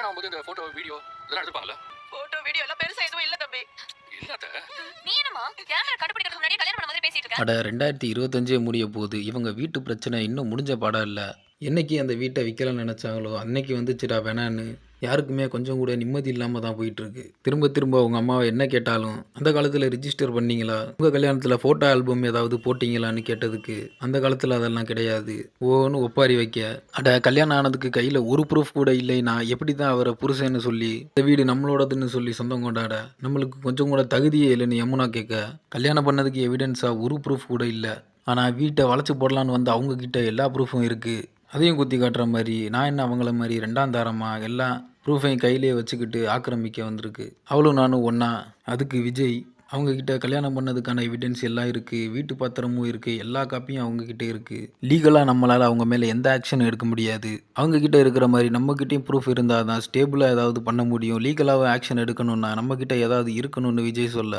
கல்யாணம் ஆகும்போது இந்த போட்டோ வீடியோ இதெல்லாம் எடுத்துப்பாங்கல்ல? போட்டோ வீடியோ எல்லாம் பெருசா எதுவும் இல்ல தம்பி. இல்லாத நீ என்னமா கேமரா கண்டுபிடிக்கிறதுக்கு முன்னாடி கல்யாணம் பண்ண மாதிரி பேசிட்டு இருக்க? அட 2025 முடிய போகுது. இவங்க வீட்டு பிரச்சனை இன்னும் முடிஞ்ச பாடம் இல்ல. என்னைக்கு அந்த வீட்ட விக்கலாம்னு நெனச்சாங்களோ, அன்னைக்கு வந்துச்சுடா வேணான்னு. யாருக்குமே கொஞ்சம் கூட நிம்மதி இல்லாம தான் போயிட்டுருக்கு. திரும்ப திரும்ப உங்க அம்மாவ என்ன கேட்டாலும், "அந்த காலத்துல ரிஜிஸ்டர் பண்ணீங்களா? உங்க கல்யாணத்துல ஃபோட்டோ ஆல்பம் ஏதாவது போட்டீங்களான்னு?" கேட்டதுக்கு, "அந்த காலத்துல அதெல்லாம் கிடையாது." ஓன்னு ஒப்பாரி வைக்க, அட கல்யாணம் ஆனதுக்கு கையில ஒரு ப்ரூஃப் கூட இல்லைன்னா, எப்படி தான் அவர புருஷன்னு சொல்லி, இந்த வீடு நம்மளோடதுன்னு சொல்லி சொந்தம் கொண்டாட? நம்மளுக்கு கொஞ்சம் கூட தகுதியே இல்லைன்னு யமுனா கேட்க, கல்யாணம் பண்ணதுக்கு எவிடன்ஸா ஒரு ப்ரூஃப் கூட இல்ல. ஆனா வீட்ட வளைச்சு போடலான்னு வந்த அவங்க கிட்ட எல்லா ப்ரூஃபும் இருக்கு. அதையும் குத்தி காட்டுற மாரி, நான் என்ன அவங்கள மாரி 2ஆம் தாரமா? எல்லாம் ப்ரூஃபையும் கையிலேயே வச்சுக்கிட்டு ஆக்கிரமிக்க வந்திருக்கு. அவளும் நானும் ஒண்ணா? அதுக்கு விஜய், அவங்க கிட்ட கல்யாணம் பண்ணதுக்கான எவிடன்ஸ் எல்லாம் இருக்கு. வீட்டு பத்திரமும் இருக்கு. எல்லா காப்பியும் அவங்க கிட்ட இருக்கு. லீகலா நம்மளால அவங்க மேல எந்த ஆக்ஷனும் எடுக்க முடியாது. அவங்க கிட்ட இருக்கிற மாரி நம்ம கிட்டயும் ப்ரூஃப் இருந்தா தான் ஸ்டேபிளா ஏதாவது பண்ண முடியும். லீகலாவும் ஆக்ஷன் எடுக்கணும்னா நம்ம கிட்ட ஏதாவது இருக்கணும்னு விஜய் சொல்ல,